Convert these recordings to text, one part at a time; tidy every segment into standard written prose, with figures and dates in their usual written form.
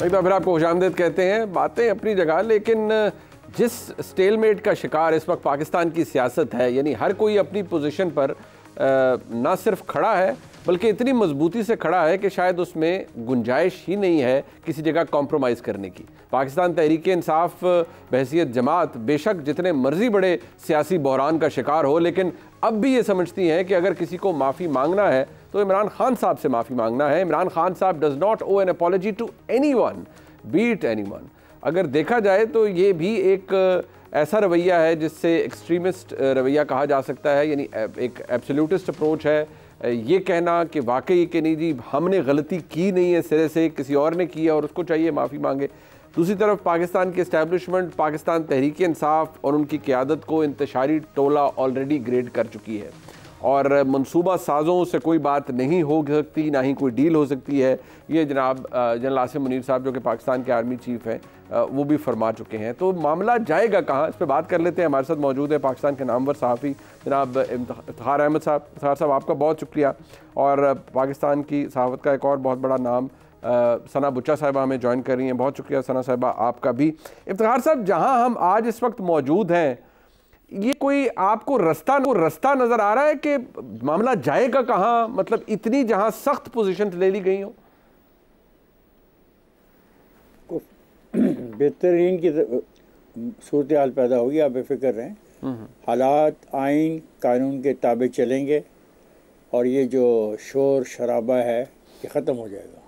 एक तो फिर आपको खुशामदीद कहते हैं, बातें अपनी जगह, लेकिन जिस स्टेलमेट का शिकार इस वक्त पाकिस्तान की सियासत है, यानी हर कोई अपनी पोजीशन पर ना सिर्फ खड़ा है बल्कि इतनी मजबूती से खड़ा है कि शायद उसमें गुंजाइश ही नहीं है किसी जगह कॉम्प्रोमाइज़ करने की। पाकिस्तान तहरीक इंसाफ बहैसियत जमात बेशक जितने मर्जी बड़े सियासी बहरान का शिकार हो, लेकिन अब भी ये समझती हैं कि अगर किसी को माफ़ी मांगना है तो इमरान खान साहब से माफ़ी मांगना है। इमरान खान साहब does not owe an apology to anyone, beat anyone. अगर देखा जाए तो ये भी एक ऐसा रवैया है जिससे एक्सट्रीमिस्ट रवैया कहा जा सकता है, यानी एक एब्सोल्यूटिस्ट अप्रोच है। ये कहना कि वाकई कि नहीं जी हमने गलती की नहीं है सिरे से, किसी और ने की है और उसको चाहिए माफ़ी मांगे। दूसरी तरफ पाकिस्तान की इस्टेब्लिशमेंट पाकिस्तान तहरीक इंसाफ और उनकी क़यादत को इंतशारी टोला ऑलरेडी ग्रेड कर चुकी है और मनसूबा साज़ों से कोई बात नहीं हो सकती, ना ही कोई डील हो सकती है। ये जनाब जनरल आसिम मुनीर साहब जो कि पाकिस्तान के आर्मी चीफ़ हैं वो भी फरमा चुके हैं। तो मामला जाएगा कहाँ, इस पर बात कर लेते हैं। हमारे साथ मौजूद है पाकिस्तान के नामवर सहाफ़ी जनाब इफ्तिखार अहमद साहब। इफ्तिखार साहब आपका बहुत शुक्रिया। और पाकिस्तान की सहाफ़त का एक और बहुत बड़ा नाम सना बुच्चा साहिबा हमें ज्वाइन कर रही हैं, बहुत शुक्रिया सना साहिबा आपका भी। इफ्तिखार साहब, जहाँ हम आज इस वक्त मौजूद हैं, ये कोई आपको रास्ता नज़र आ रहा है कि मामला जाएगा कहाँ? मतलब इतनी जहाँ सख्त पोजीशन ले ली गई हो। बेहतरीन की सूरत हाल पैदा होगी, आप बेफिक्र रहें। हालात आइन कानून के ताबे चलेंगे और ये जो शोर शराबा है ये ख़त्म हो जाएगा।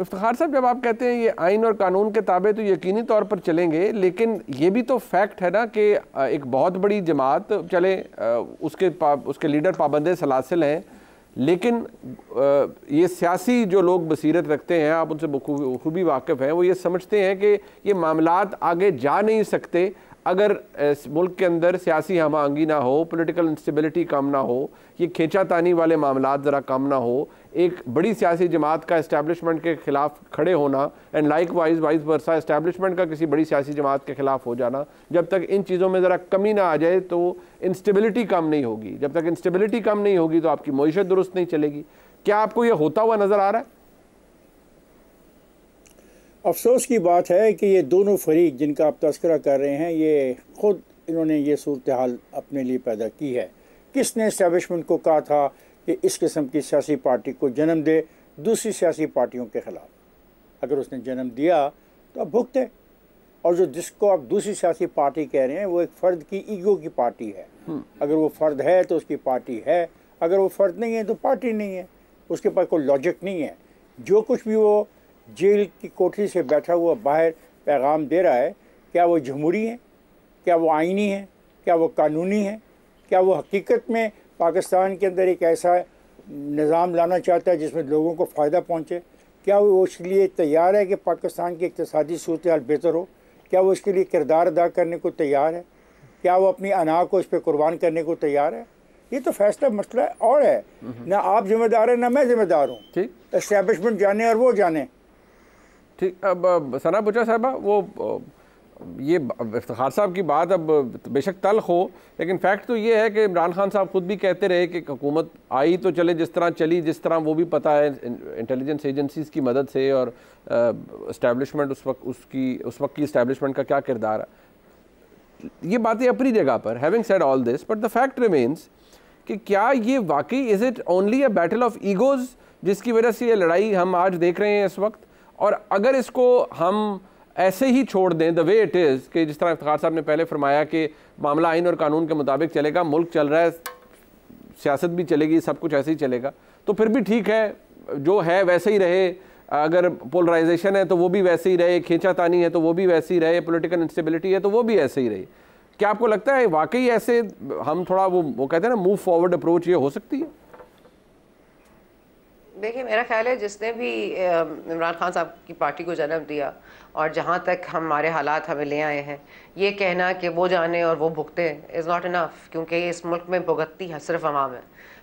इफ्तिखार साहब, जब आप कहते हैं ये आइन और कानून के ताबे तो यकीनी तौर पर चलेंगे, लेकिन ये भी तो फैक्ट है ना कि एक बहुत बड़ी जमात चले, उसके लीडर पाबंद सलासिल हैं, लेकिन ये सियासी जो लोग बसीरत रखते हैं, आप उनसे बखूबी वाकिफ़ हैं, वो ये समझते हैं कि ये मामलात आगे जा नहीं सकते अगर मुल्क के अंदर सियासी हम आहंगी ना हो, पॉलिटिकल इंस्टेबिलिटी कम ना हो, ये खींचातानी वाले मामलात ज़रा कम ना हो, एक बड़ी सियासी जमात का इस्टेब्लिशमेंट के ख़िलाफ़ खड़े होना and like wise versa establishment का किसी बड़ी सियासी जमात के ख़िलाफ़ हो जाना, जब तक इन चीज़ों में ज़रा कमी ना आ जाए तो इंस्टेबिलिटी कम नहीं होगी। जब तक इंस्टेबिलिटी कम नहीं होगी तो आपकी मईशत दुरुस्त नहीं चलेगी। क्या आपको ये होता हुआ नज़र आ रहा है? अफसोस की बात है कि ये दोनों फरीक जिनका आप तस्करा कर रहे हैं, ये ख़ुद इन्होंने ये सूरत हाल अपने लिए पैदा की है। किसने इस्टेब्लिशमेंट को कहा था कि इस किस्म की सियासी पार्टी को जन्म दे दूसरी सियासी पार्टियों के ख़िलाफ़? अगर उसने जन्म दिया तो अब भुगते। और जो जिसको आप दूसरी सियासी पार्टी कह रहे हैं वो एक फ़र्द की ईगो की पार्टी है। अगर वो फ़र्द है तो उसकी पार्टी है, अगर वो फ़र्द नहीं है तो पार्टी नहीं है, उसके पास कोई लॉजिक नहीं है। जो कुछ भी वो जेल की कोठरी से बैठा हुआ बाहर पैगाम दे रहा है, क्या वो जमहूरी है, क्या वो आइनी है, क्या वो कानूनी है, क्या वो हकीकत में पाकिस्तान के अंदर एक ऐसा निज़ाम लाना चाहता है जिसमें लोगों को फ़ायदा पहुँचे? क्या वो उसके लिए तैयार है कि पाकिस्तान की इक़्तिसादी सूरत हाल बेहतर हो? क्या वो इसके लिए किरदार अदा करने को तैयार है? क्या वो अपनी अना को इस पर कुर्बान करने को तैयार है? ये तो फैसला मसला और है। ना आप जिम्मेदार हैं ना मैं जिम्मेदार हूँ। एस्टेब्लिशमेंट जाने और वो जाने। ठीक। अब सना बुच्चा साहबा, वो ये इफ्तिखार साहब की बात अब बेशक तल्ख हो, लेकिन फैक्ट तो ये है कि इमरान खान साहब खुद भी कहते रहे कि हुकूमत आई तो चले जिस तरह चली, जिस तरह वो भी पता है इंटेलिजेंस एजेंसीज़ की मदद से और इस्टेब्लिशमेंट उस वक्त की इस्टेब्लिशमेंट का क्या किरदार है। ये बातें अपनी जगह पर, having said all this, but the fact remains कि क्या ये वाकई is it only a battle of egos जिसकी वजह से ये लड़ाई हम आज देख रहे हैं इस वक्त? और अगर इसको हम ऐसे ही छोड़ दें द वे इट इज़ कि जिस तरह इफ्तिखार साहब ने पहले फरमाया कि मामला आइन और कानून के मुताबिक चलेगा, मुल्क चल रहा है, सियासत भी चलेगी, सब कुछ ऐसे ही चलेगा, तो फिर भी ठीक है, जो है वैसे ही रहे। अगर पोलराइजेशन है तो वो भी वैसे ही रहे, खींचातानी है तो वो भी वैसे ही रहे, पॉलिटिकल इंस्टेबिलिटी है तो वो भी ऐसे ही रहे। क्या आपको लगता है वाकई ऐसे हम थोड़ा वो कहते हैं ना मूव फॉरवर्ड अप्रोच ये हो सकती है? देखिए, मेरा ख्याल है जिसने भी इमरान खान साहब की पार्टी को जन्म दिया और जहाँ तक हमारे हालात हमें ले आए हैं, ये कहना कि वो जाने और वो भुगते इज़ नॉट इनफ, क्योंकि इस मुल्क में भुगतती सिर्फ अवाम है,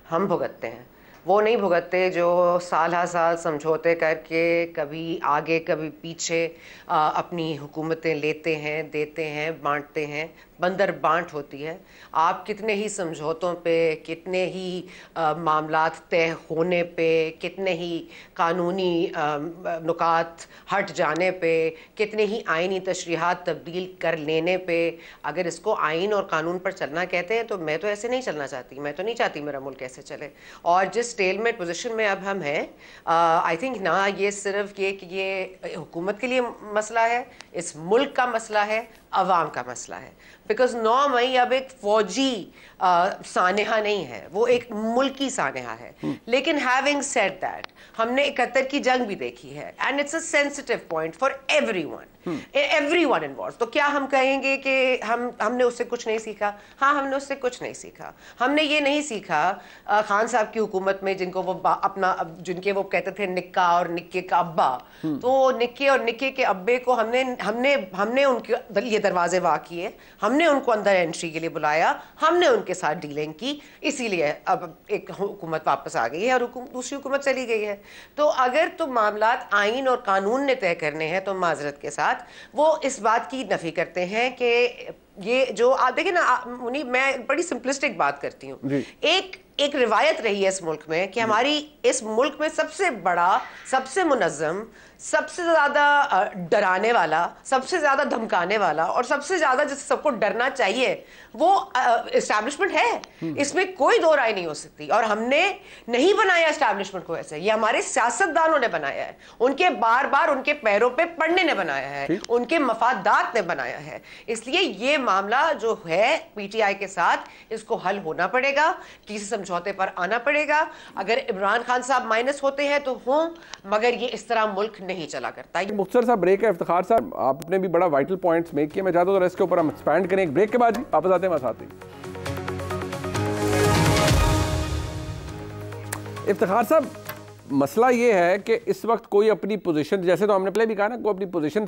हम भुगतते हैं। वो नहीं भुगतते जो साल हर साल समझौते करके कभी आगे कभी पीछे अपनी हुकूमतें लेते हैं, देते हैं, बांटते हैं, बंदर बांट होती है। आप कितने ही समझौतों पे, कितने ही मामलात तय होने पे, कितने ही कानूनी नुकात हट जाने पे, कितने ही आइनी तशरीहात तब्दील कर लेने पे, अगर इसको आइन और कानून पर चलना कहते हैं तो मैं तो ऐसे नहीं चलना चाहती। मैं तो नहीं चाहती मेरा मुल्क ऐसे चले। और जिस स्टेलमेट पोजीशन में अब हम हैं, आई थिंक ना ये सिर्फ ये हुकूमत के लिए मसला है, इस मुल्क का मसला है, अवाम का मसला है। बिकॉज 9 मई अब एक फौजी सानेहा नहीं है, वो एक मुल्की सानेहा है। लेकिन हैविंग सेड दैट, हमने 71 की जंग भी देखी है and it's a sensitive point for everyone involve. तो क्या हम कहेंगे कि हमने उससे कुछ नहीं सीखा? हाँ, हमने उससे कुछ नहीं सीखा। हमने ये नहीं सीखा खान साहब की हुकूमत में, जिनको वो जिनके वो कहते थे निक्का और निक्के का अब्बा, तो निक्के और निक्के के अब्बे को हमने उनके ये दरवाजे वाह किए, हमने उनको अंदर एंट्री के लिए बुलाया, हमने उनके साथ डीलिंग की, इसीलिए अब एक हुकूमत वापस आ गई है और दूसरी हुकूमत चली गई है। तो अगर तो मामलात आइन और कानून ने तय करने हैं तो माजरत के साथ वो इस बात की नफी करते हैं कि ये जो आप देखिए ना मुनी, मैं बड़ी सिंपलिस्टिक बात करती हूँ। एक रिवायत रही है इस मुल्क में कि हमारी इस मुल्क में सबसे बड़ा, सबसे मुनज़्ज़म, सबसे ज्यादा डराने वाला, सबसे ज्यादा धमकाने वाला और सबसे ज्यादा जिससे सबको डरना चाहिए वो एस्टैब्लिशमेंट है। इसमें कोई दो राय नहीं हो सकती। और हमने नहीं बनाया एस्टैब्लिशमेंट को ऐसे, ये हमारे सियासतदानों ने बनाया है, उनके बार बार उनके पैरों पे पड़ने ने बनाया है, उनके मफादात ने बनाया है। इसलिए ये मामला जो है पीटीआई के साथ, इसको हल होना पड़ेगा, किसी समझौते पर आना पड़ेगा। अगर इमरान खान साहब माइनस होते हैं तो हों, मगर ये इस तरह मुल्क नहीं चला करता। मुख्तसर सा ब्रेक है। इफ्तिखार साहब, आपने भी बड़ा वाइटल पॉइंट्स मेक किए, मैं चाहता हूँ इसके ऊपर हम एक्सपैंड करें। एक ब्रेक के बाद वापस आते हैं साथ ही। इफ्तिखार साहब, मसला ये है कि इस वक्त कोई अपनी पोजीशन, जैसे तो हमने पहले भी कहा ना, कोई अपनी पोजीशन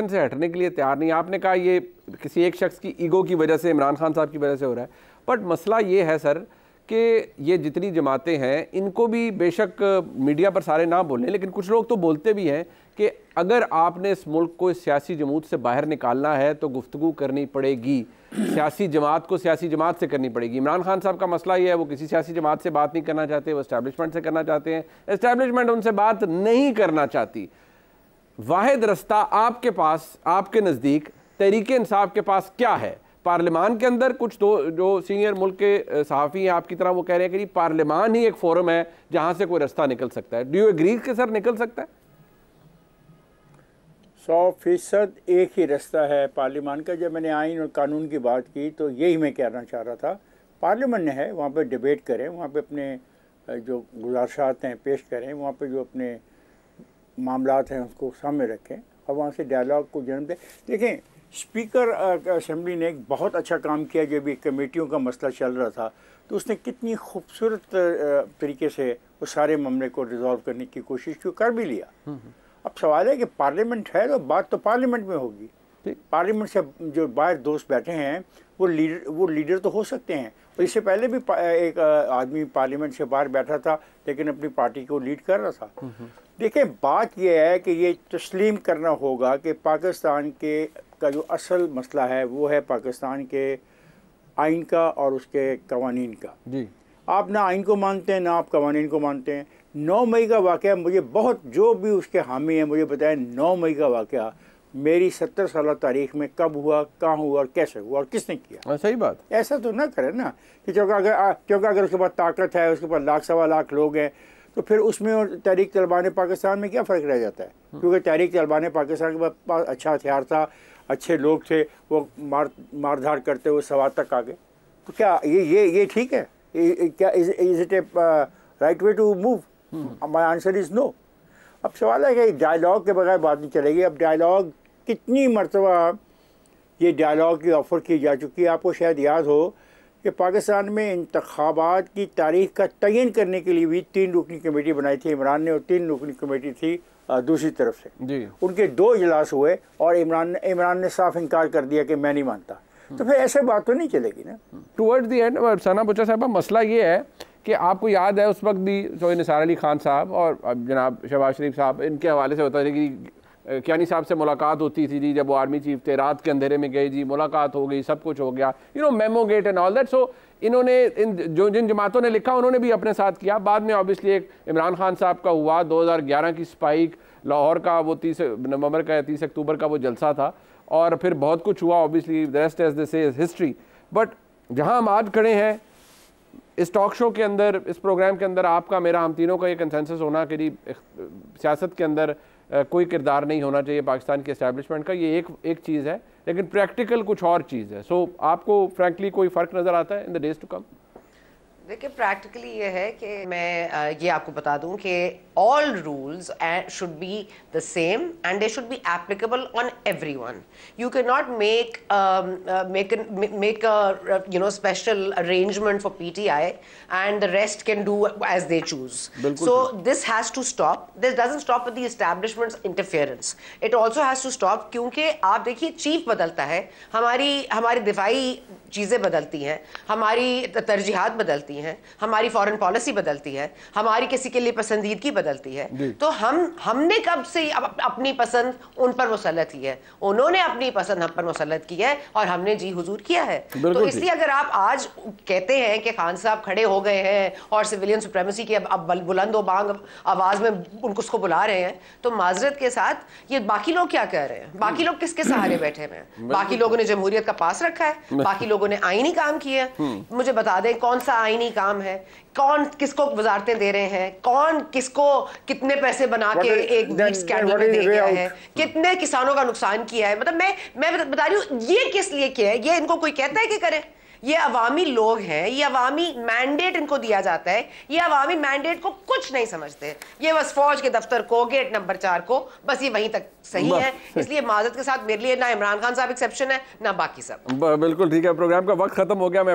से हटने के लिए तैयार नहीं। आपने कहा ये किसी एक शख्स की ईगो की वजह से, इमरान खान साहब की वजह से हो रहा है, बट मसला ये है सर कि ये जितनी जमातें हैं इनको भी बेशक मीडिया पर सारे ना बोलें, लेकिन कुछ लोग तो बोलते भी हैं कि अगर आपने इस मुल्क को इस सियासी जमूत से बाहर निकालना है तो गुफ्तगू करनी पड़ेगी, सियासी जमात को सियासी जमात से करनी पड़ेगी। इमरान खान साहब का मसला ये है, वो किसी सियासी जमात से बात नहीं करना चाहते, वो एस्टैब्लिशमेंट से करना चाहते हैं, एस्टैब्लिशमेंट उनसे बात नहीं करना चाहती। वाहिद रास्ता आपके पास, आपके नज़दीक तहरीक इंसाफ के पास क्या है? पार्लियामान के अंदर कुछ जो सीनियर मुल्क के सहाफ़ी हैं आपकी तरह, वो कह रहे हैं कि पार्लियामान ही एक फोरम है जहां से कोई रास्ता निकल सकता है। डू यू एग्री कि सर निकल सकता है? 100% एक ही रास्ता है पार्लियामान का। जब मैंने आइन और कानून की बात की तो यही मैं कहना चाह रहा था। पार्लियामेंट ने है, वहाँ पे डिबेट करें, वहाँ पे अपने जो गुजारिशात हैं पेश करें, वहाँ पे जो अपने मामलात हैं उसको सामने रखें और वहाँ से डायलॉग को जन्म दें। देखें, स्पीकर असेंबली ने एक बहुत अच्छा काम किया। जब भी कमेटियों का मसला चल रहा था तो उसने कितनी खूबसूरत तरीके से वो सारे मामले को रिजॉल्व करने की कोशिश की, कर भी लिया। अब सवाल है कि पार्लियामेंट है तो बात तो पार्लियामेंट में होगी। पार्लियामेंट से जो बाहर दोस्त बैठे हैं वो लीडर तो हो सकते हैं। और इससे पहले भी एक आदमी पार्लियामेंट से बाहर बैठा था लेकिन अपनी पार्टी को लीड कर रहा था। देखिए, बात यह है कि ये तस्लीम करना होगा कि पाकिस्तान का जो असल मसला है वो है पाकिस्तान के आइन का और उसके कवानीन का। जी, आप ना आइन को मानते हैं ना आप कवानीन को मानते हैं। 9 मई का वाक़या मुझे बहुत, जो भी उसके हामी हैं मुझे बताएं, 9 मई का वाक़या मेरी 70 साल तारीख में कब हुआ, कहाँ हुआ और कैसे हुआ और किसने किया। सही बात। ऐसा तो ना करें ना कि क्योंकि अगर उसके पास ताकत है, उसके पास लाख सवा लाख लोग हैं, तो फिर उसमें और तहरीक तलिबान पाकिस्तान में क्या फ़र्क रह जाता है? क्योंकि तहरीक तलिबान पाकिस्तान के पास अच्छा हथियार था, अच्छे लोग थे, वो मारधाड़ करते हुए सवार तक आ गए। तो क्या ये ठीक है? क्या is it a right way to move? My answer is no. अब सवाल है कि डायलॉग के बगैर बात नहीं चलेगी। अब डायलॉग कितनी मरतबा ये डायलॉग की ऑफ़र की जा चुकी है। आपको शायद याद हो कि पाकिस्तान में इंतखाबात की तारीख का तयन करने के लिए भी 3 रुकनी कमेटी बनाई थी इमरान ने, और 3 रुकनी कमेटी थी दूसरी तरफ से जी। उनके 2 इजलास हुए और इमरान ने साफ इनकार कर दिया कि मैं नहीं मानता। तो फिर ऐसे बात तो नहीं चलेगी ना। टुवर्ड्स द एंड सना बुच्चा साहब, मसला ये है कि आपको याद है उस वक्त भी निसार अली खान साहब और जनाब शहबाज शरीफ साहब, इनके हवाले से होता है कि कियानी साहब से मुलाकात होती थी जी, जब वो आर्मी चीफ थे, रात के अंधेरे में गए जी, मुलाकात हो गई, सब कुछ हो गया, memo gate and all that. So इन्होंने जिन जमातों ने लिखा उन्होंने भी अपने साथ किया। बाद में ऑब्वियसली एक इमरान खान साहब का हुआ, 2011 की स्पाइक, लाहौर का वो 30 नवंबर का या 30 अक्टूबर का वो जलसा था, और फिर बहुत कुछ हुआ, obviously the rest as this is history. But जहां हम आज खड़े हैं इस टॉक शो के अंदर, इस प्रोग्राम के अंदर, आपका मेरा, हम तीनों का ये कंसेंसस होना कि सियासत के अंदर कोई किरदार नहीं होना चाहिए पाकिस्तान के एस्टैब्लिशमेंट का, ये एक चीज़ है, लेकिन प्रैक्टिकल कुछ और चीज़ है। सो आपको फ्रैंकली कोई फ़र्क नज़र आता है in the days to come? देखिए, प्रैक्टिकली ये है कि मैं ये आपको बता दूं कि all rules should be the same and they should be applicable on everyone. You cannot make a special arrangement for PTI and the rest can do as they choose. So this has to stop. This doesn't stop with the establishment's interference. It also has to stop क्योंकि आप देखिए chief बदलता है, हमारी दिफाई चीज़ें बदलती हैं, हमारी तरजीहात बदलती हैं, हमारी फॉरेन पॉलिसी बदलती है, हमारी किसी के लिए पसंदीदगी बदलती है। तो हमने कब से अपनी पसंद उन पर मुसल्लत की है, उन्होंने अपनी पसंद हम पर मुसल्लत की है और हमने जी हुजूर किया है। तो इसलिए अगर आप आज कहते हैं कि खान साहब खड़े हो गए हैं और सिविलियन सुप्रीमेसी की अब बुलंद बांग आवाज में उसको बुला रहे हैं, तो माजरत के साथ ये बाकी लोग क्या कह रहे हैं? बाकी लोग किसके सहारे बैठे हुए हैं? बाकी लोगों ने जमहूरियत का पास रखा है, बाकी लोगों ने आईनी काम किया। मुझे बता दें कौन सा आईनी काम है, कौन किसको वजारतें दे रहे हैं, कौन किसको कितने पैसे बना के एक स्कैंडल में दे गया है, कितने किसानों का नुकसान किया है। मतलब मैं बता रही हूँ ये किस लिए किया है, ये इनको कोई कहता है कि करें? ये अवामी लोग हैं, ये अवामी मैंडेट इनको दिया जाता है, ये अवामी मैंडेट को कुछ नहीं समझते। ये बस फौज के दफ्तर को, गेट नंबर 4 को, बस ये वहीं तक सही है। इसलिए माजरत के साथ मेरे लिए ना इमरान खान साहब एक्सेप्शन है ना बाकी सब। बिल्कुल ठीक है, प्रोग्राम का वक्त खत्म हो गया। मैं